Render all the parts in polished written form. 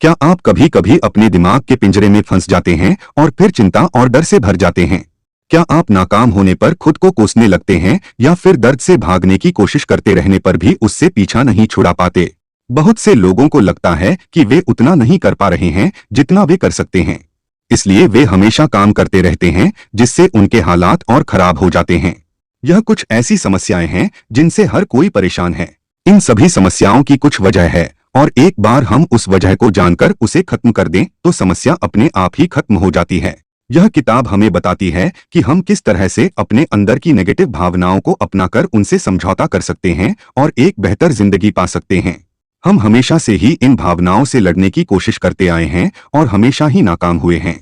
क्या आप कभी कभी अपने दिमाग के पिंजरे में फंस जाते हैं और फिर चिंता और डर से भर जाते हैं? क्या आप नाकाम होने पर खुद को कोसने लगते हैं या फिर दर्द से भागने की कोशिश करते रहने पर भी उससे पीछा नहीं छुड़ा पाते? बहुत से लोगों को लगता है कि वे उतना नहीं कर पा रहे हैं जितना वे कर सकते हैं, इसलिए वे हमेशा काम करते रहते हैं जिससे उनके हालात और खराब हो जाते हैं। यह कुछ ऐसी समस्याएं हैं जिनसे हर कोई परेशान है। इन सभी समस्याओं की कुछ वजह है और एक बार हम उस वजह को जानकर उसे खत्म कर दें तो समस्या अपने आप ही खत्म हो जाती है। यह किताब हमें बताती है कि हम किस तरह से अपने अंदर की नेगेटिव भावनाओं को अपनाकर उनसे समझौता कर सकते हैं और एक बेहतर जिंदगी पा सकते हैं। हम हमेशा से ही इन भावनाओं से लड़ने की कोशिश करते आए हैं और हमेशा ही नाकाम हुए हैं।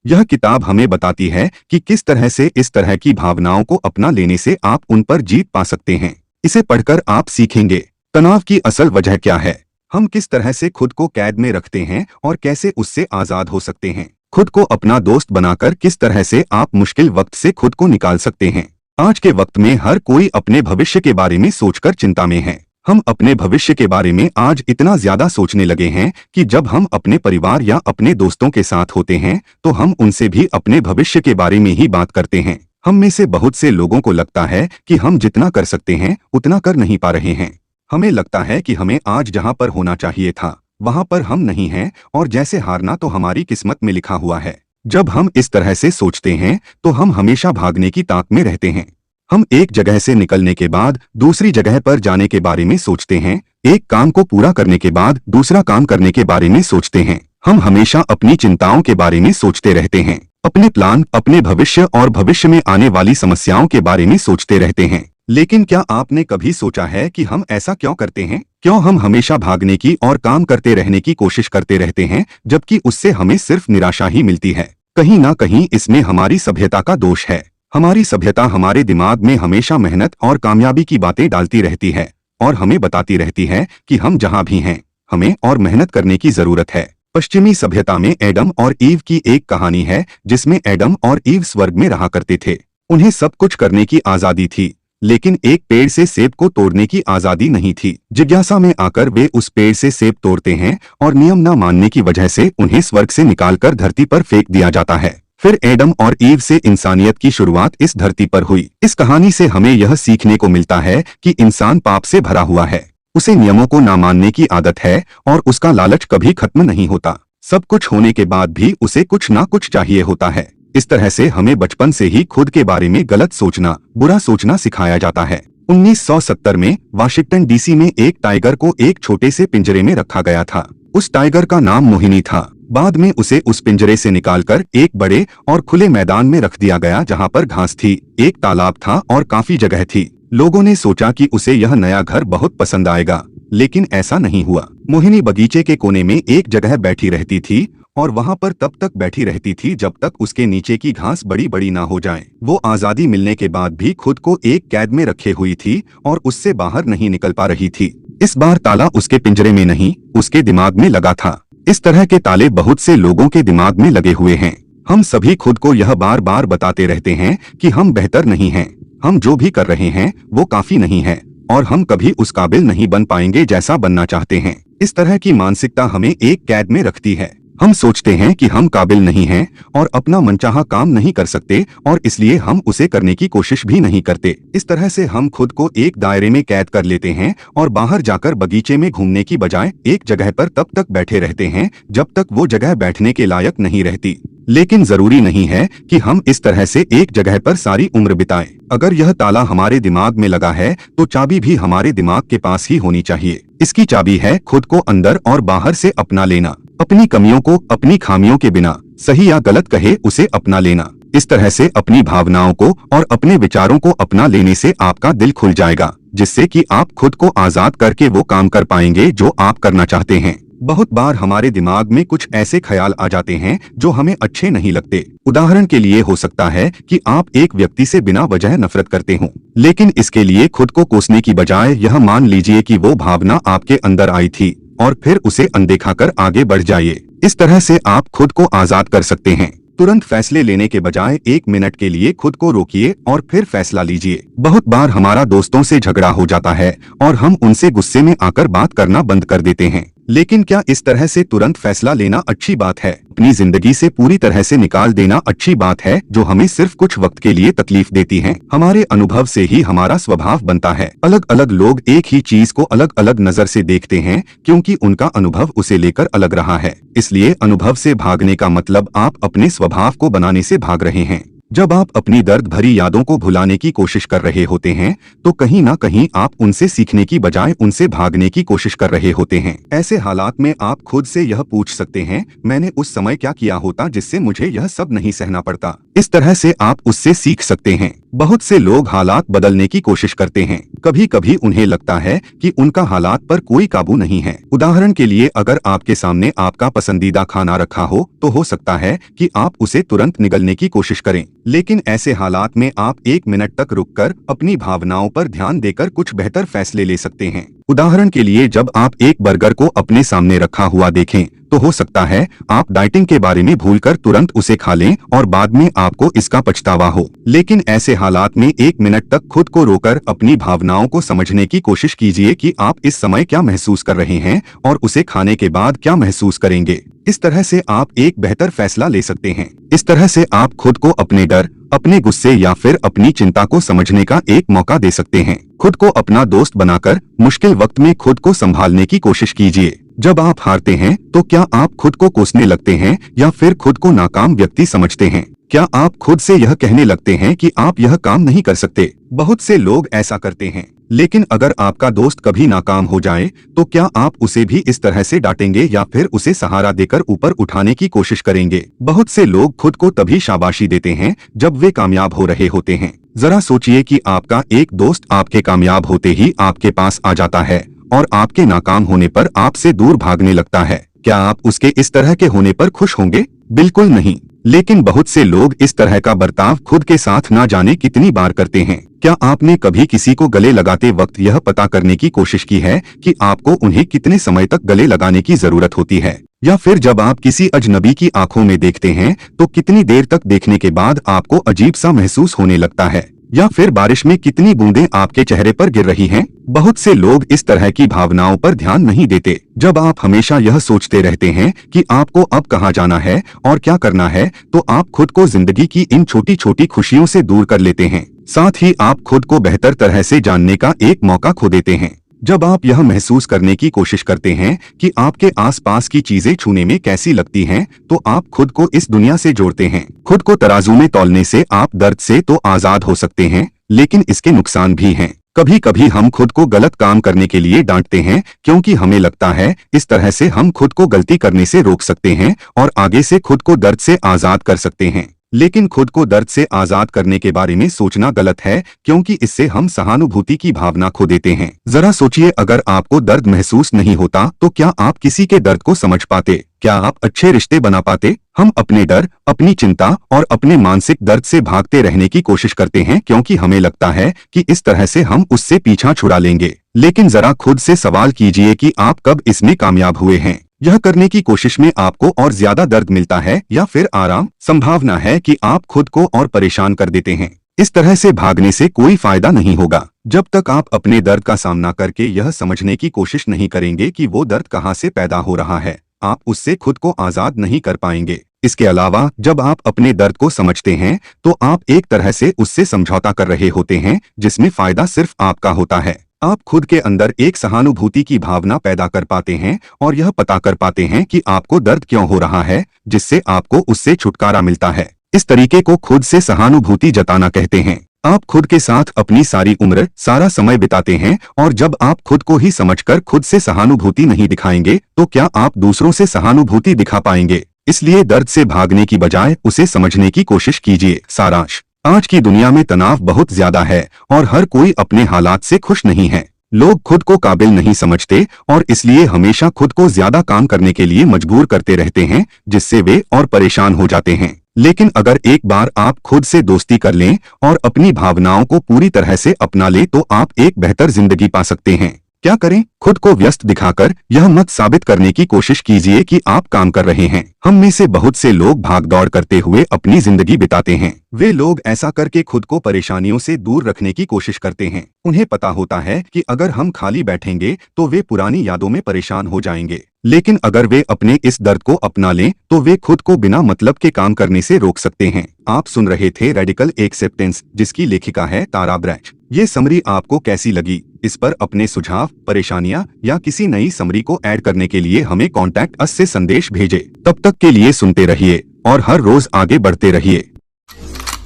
यह किताब हमें बताती है कि किस तरह से इस तरह की भावनाओं को अपना लेने से आप उन पर जीत पा सकते हैं। इसे पढ़कर आप सीखेंगे तनाव की असल वजह क्या है, हम किस तरह से खुद को कैद में रखते हैं और कैसे उससे आजाद हो सकते हैं, खुद को अपना दोस्त बनाकर किस तरह से आप मुश्किल वक्त से खुद को निकाल सकते हैं। आज के वक्त में हर कोई अपने भविष्य के बारे में सोचकर चिंता में है। हम अपने भविष्य के बारे में आज इतना ज्यादा सोचने लगे हैं कि जब हम अपने परिवार या अपने दोस्तों के साथ होते हैं तो हम उनसे भी अपने भविष्य के बारे में ही बात करते हैं। हम में से बहुत से लोगों को लगता है कि हम जितना कर सकते हैं उतना कर नहीं पा रहे हैं। हमें लगता है कि हमें आज जहां पर होना चाहिए था वहां पर हम नहीं हैं और जैसे हारना तो हमारी किस्मत में लिखा हुआ है। जब हम इस तरह से सोचते हैं तो हम हमेशा भागने की ताक में रहते हैं। हम एक जगह से निकलने के बाद दूसरी जगह पर जाने के बारे में सोचते हैं, एक काम को पूरा करने के बाद दूसरा काम करने के बारे में सोचते हैं। हम हमेशा अपनी चिंताओं के बारे में सोचते रहते हैं, अपने प्लान, अपने भविष्य और भविष्य में आने वाली समस्याओं के बारे में सोचते रहते हैं। लेकिन क्या आपने कभी सोचा है कि हम ऐसा क्यों करते हैं? क्यों हम हमेशा भागने की और काम करते रहने की कोशिश करते रहते हैं जबकि उससे हमें सिर्फ निराशा ही मिलती है? कहीं ना कहीं इसमें हमारी सभ्यता का दोष है। हमारी सभ्यता हमारे दिमाग में हमेशा मेहनत और कामयाबी की बातें डालती रहती है और हमें बताती रहती है कि हम जहां भी हैं हमें और मेहनत करने की जरूरत है। पश्चिमी सभ्यता में एडम और ईव की एक कहानी है जिसमें एडम और ईव स्वर्ग में रहा करते थे। उन्हें सब कुछ करने की आजादी थी लेकिन एक पेड़ से सेब को तोड़ने की आजादी नहीं थी। जिज्ञासा में आकर वे उस पेड़ से सेब तोड़ते हैं और नियम न मानने की वजह से उन्हें स्वर्ग से निकालकर धरती पर फेंक दिया जाता है। फिर एडम और ईव से इंसानियत की शुरुआत इस धरती पर हुई। इस कहानी से हमें यह सीखने को मिलता है कि इंसान पाप से भरा हुआ है, उसे नियमों को न मानने की आदत है और उसका लालच कभी खत्म नहीं होता। सब कुछ होने के बाद भी उसे कुछ ना कुछ चाहिए होता है। इस तरह से हमें बचपन से ही खुद के बारे में गलत सोचना, बुरा सोचना सिखाया जाता है। 1970 में वाशिंगटन डीसी में एक टाइगर को एक छोटे से पिंजरे में रखा गया था। उस टाइगर का नाम मोहिनी था। बाद में उसे उस पिंजरे से निकालकर एक बड़े और खुले मैदान में रख दिया गया जहां पर घास थी, एक तालाब था और काफी जगह थी। लोगों ने सोचा कि उसे यह नया घर बहुत पसंद आएगा, लेकिन ऐसा नहीं हुआ। मोहिनी बगीचे के कोने में एक जगह बैठी रहती थी और वहां पर तब तक बैठी रहती थी जब तक उसके नीचे की घास बड़ी बड़ी ना हो जाए। वो आजादी मिलने के बाद भी खुद को एक कैद में रखे हुई थी और उससे बाहर नहीं निकल पा रही थी। इस बार ताला उसके पिंजरे में नहीं, उसके दिमाग में लगा था। इस तरह के ताले बहुत से लोगों के दिमाग में लगे हुए हैं। हम सभी खुद को यह बार बार बताते रहते हैं कि हम बेहतर नहीं हैं, हम जो भी कर रहे हैं वो काफी नहीं है और हम कभी उस काबिल नहीं बन पाएंगे जैसा बनना चाहते हैं। इस तरह की मानसिकता हमें एक कैद में रखती है। हम सोचते हैं कि हम काबिल नहीं हैं और अपना मनचाहा काम नहीं कर सकते और इसलिए हम उसे करने की कोशिश भी नहीं करते। इस तरह से हम खुद को एक दायरे में कैद कर लेते हैं और बाहर जाकर बगीचे में घूमने की बजाय एक जगह पर तब तक बैठे रहते हैं जब तक वो जगह बैठने के लायक नहीं रहती। लेकिन जरूरी नहीं है कि हम इस तरह से एक जगह पर सारी उम्र बिताएं। अगर यह ताला हमारे दिमाग में लगा है तो चाबी भी हमारे दिमाग के पास ही होनी चाहिए। इसकी चाबी है खुद को अंदर और बाहर से अपना लेना, अपनी कमियों को अपनी खामियों के बिना सही या गलत कहे उसे अपना लेना। इस तरह से अपनी भावनाओं को और अपने विचारों को अपना लेने से आपका दिल खुल जाएगा, जिससे कि आप खुद को आजाद करके वो काम कर पाएंगे जो आप करना चाहते हैं। बहुत बार हमारे दिमाग में कुछ ऐसे ख्याल आ जाते हैं जो हमें अच्छे नहीं लगते। उदाहरण के लिए हो सकता है कि आप एक व्यक्ति से बिना वजह नफरत करते हो, लेकिन इसके लिए खुद को कोसने की बजाय यह मान लीजिए कि वो भावना आपके अंदर आई थी और फिर उसे अनदेखा कर आगे बढ़ जाइए। इस तरह से आप खुद को आजाद कर सकते हैं। तुरंत फैसले लेने के बजाय 1 मिनट के लिए खुद को रोकिए और फिर फैसला लीजिए। बहुत बार हमारा दोस्तों से झगड़ा हो जाता है और हम उनसे गुस्से में आकर बात करना बंद कर देते हैं। लेकिन क्या इस तरह से तुरंत फैसला लेना अच्छी बात है? अपनी जिंदगी से पूरी तरह से निकाल देना अच्छी बात है जो हमें सिर्फ कुछ वक्त के लिए तकलीफ देती हैं। हमारे अनुभव से ही हमारा स्वभाव बनता है। अलग अलग लोग एक ही चीज को अलग अलग नजर से देखते हैं क्योंकि उनका अनुभव उसे लेकर अलग रहा है। इसलिए अनुभव से भागने का मतलब आप अपने स्वभाव को बनाने से भाग रहे हैं। जब आप अपनी दर्द भरी यादों को भुलाने की कोशिश कर रहे होते हैं तो कहीं ना कहीं आप उनसे सीखने की बजाय उनसे भागने की कोशिश कर रहे होते हैं। ऐसे हालात में आप खुद से यह पूछ सकते हैं, मैंने उस समय क्या किया होता जिससे मुझे यह सब नहीं सहना पड़ता। इस तरह से आप उससे सीख सकते हैं। बहुत से लोग हालात बदलने की कोशिश करते हैं। कभी कभी उन्हें लगता है कि उनका हालात पर कोई काबू नहीं है। उदाहरण के लिए, अगर आपके सामने आपका पसंदीदा खाना रखा हो तो हो सकता है कि आप उसे तुरंत निगलने की कोशिश करें, लेकिन ऐसे हालात में आप 1 मिनट तक रुककर अपनी भावनाओं पर ध्यान देकर कुछ बेहतर फैसले ले सकते हैं। उदाहरण के लिए, जब आप एक बर्गर को अपने सामने रखा हुआ देखें तो हो सकता है आप डाइटिंग के बारे में भूलकर तुरंत उसे खा लें और बाद में आपको इसका पछतावा हो। लेकिन ऐसे हालात में 1 मिनट तक खुद को रोकर अपनी भावनाओं को समझने की कोशिश कीजिए कि आप इस समय क्या महसूस कर रहे हैं और उसे खाने के बाद क्या महसूस करेंगे। इस तरह से आप एक बेहतर फैसला ले सकते हैं। इस तरह से आप खुद को अपने डर, अपने गुस्से या फिर अपनी चिंता को समझने का एक मौका दे सकते हैं। खुद को अपना दोस्त बनाकर मुश्किल वक्त में खुद को संभालने की कोशिश कीजिए। जब आप हारते हैं तो क्या आप खुद को कोसने लगते हैं या फिर खुद को नाकाम व्यक्ति समझते हैं? क्या आप खुद से यह कहने लगते हैं कि आप यह काम नहीं कर सकते? बहुत से लोग ऐसा करते हैं। लेकिन अगर आपका दोस्त कभी नाकाम हो जाए तो क्या आप उसे भी इस तरह से डांटेंगे या फिर उसे सहारा देकर ऊपर उठाने की कोशिश करेंगे? बहुत से लोग खुद को तभी शाबाशी देते हैं जब वे कामयाब हो रहे होते हैं। जरा सोचिए कि आपका एक दोस्त आपके कामयाब होते ही आपके पास आ जाता है और आपके नाकाम होने पर आपसे दूर भागने लगता है। क्या आप उसके इस तरह के होने पर खुश होंगे? बिल्कुल नहीं। लेकिन बहुत से लोग इस तरह का बर्ताव खुद के साथ ना जाने कितनी बार करते हैं। क्या आपने कभी किसी को गले लगाते वक्त यह पता करने की कोशिश की है कि आपको उन्हें कितने समय तक गले लगाने की जरूरत होती है? या फिर जब आप किसी अजनबी की आंखों में देखते हैं तो कितनी देर तक देखने के बाद आपको अजीब सा महसूस होने लगता है? या फिर बारिश में कितनी बूंदें आपके चेहरे पर गिर रही हैं? बहुत से लोग इस तरह की भावनाओं पर ध्यान नहीं देते। जब आप हमेशा यह सोचते रहते हैं कि आपको अब कहाँ जाना है और क्या करना है, तो आप खुद को जिंदगी की इन छोटी छोटी खुशियों से दूर कर लेते हैं। साथ ही आप खुद को बेहतर तरह से जानने का एक मौका खो देते हैं। जब आप यह महसूस करने की कोशिश करते हैं कि आपके आसपास की चीजें छूने में कैसी लगती हैं, तो आप खुद को इस दुनिया से जोड़ते हैं। खुद को तराजू में तौलने से आप दर्द से तो आजाद हो सकते हैं, लेकिन इसके नुकसान भी हैं। कभी कभी हम खुद को गलत काम करने के लिए डांटते हैं क्योंकि हमें लगता है इस तरह से हम खुद को गलती करने से रोक सकते हैं और आगे से खुद को दर्द से आजाद कर सकते हैं। लेकिन खुद को दर्द से आजाद करने के बारे में सोचना गलत है क्योंकि इससे हम सहानुभूति की भावना खो देते हैं। जरा सोचिए, अगर आपको दर्द महसूस नहीं होता तो क्या आप किसी के दर्द को समझ पाते? क्या आप अच्छे रिश्ते बना पाते? हम अपने डर, अपनी चिंता और अपने मानसिक दर्द से भागते रहने की कोशिश करते हैं क्योंकि हमें लगता है कि इस तरह से हम उससे पीछा छुड़ा लेंगे। लेकिन जरा खुद से सवाल कीजिए कि आप कब इसमें कामयाब हुए हैं? यह करने की कोशिश में आपको और ज्यादा दर्द मिलता है या फिर आराम? संभावना है कि आप खुद को और परेशान कर देते हैं। इस तरह से भागने से कोई फायदा नहीं होगा। जब तक आप अपने दर्द का सामना करके यह समझने की कोशिश नहीं करेंगे कि वो दर्द कहाँ से पैदा हो रहा है, आप उससे खुद को आजाद नहीं कर पाएंगे। इसके अलावा जब आप अपने दर्द को समझते हैं तो आप एक तरह से उससे समझौता कर रहे होते हैं जिसमें फायदा सिर्फ आपका होता है। आप खुद के अंदर एक सहानुभूति की भावना पैदा कर पाते हैं और यह पता कर पाते हैं कि आपको दर्द क्यों हो रहा है, जिससे आपको उससे छुटकारा मिलता है। इस तरीके को खुद से सहानुभूति जताना कहते हैं। आप खुद के साथ अपनी सारी उम्र सारा समय बिताते हैं और जब आप खुद को ही समझकर खुद से सहानुभूति नहीं दिखाएंगे तो क्या आप दूसरों से सहानुभूति दिखा पाएंगे? इसलिए दर्द से भागने की बजाय उसे समझने की कोशिश कीजिए। सारांश: आज की दुनिया में तनाव बहुत ज्यादा है और हर कोई अपने हालात से खुश नहीं है। लोग खुद को काबिल नहीं समझते और इसलिए हमेशा खुद को ज्यादा काम करने के लिए मजबूर करते रहते हैं, जिससे वे और परेशान हो जाते हैं। लेकिन अगर एक बार आप खुद से दोस्ती कर लें और अपनी भावनाओं को पूरी तरह से अपना लें तो आप एक बेहतर जिंदगी पा सकते हैं। क्या करें? खुद को व्यस्त दिखाकर यह मत साबित करने की कोशिश कीजिए कि आप काम कर रहे हैं। हम में से बहुत से लोग भागदौड़ करते हुए अपनी जिंदगी बिताते हैं। वे लोग ऐसा करके खुद को परेशानियों से दूर रखने की कोशिश करते हैं। उन्हें पता होता है कि अगर हम खाली बैठेंगे तो वे पुरानी यादों में परेशान हो जाएंगे। लेकिन अगर वे अपने इस दर्द को अपना लें तो वे खुद को बिना मतलब के काम करने से रोक सकते हैं। आप सुन रहे थे रेडिकल एक्सेप्टेंस, जिसकी लेखिका है तारा ब्रैच। ये समरी आपको कैसी लगी? इस पर अपने सुझाव, परेशानियां या किसी नई समरी को ऐड करने के लिए हमें कॉन्टैक्ट अस से संदेश भेजें। तब तक के लिए सुनते रहिए और हर रोज आगे बढ़ते रहिए।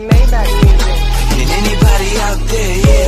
Maybach music. Can anybody out there, yeah?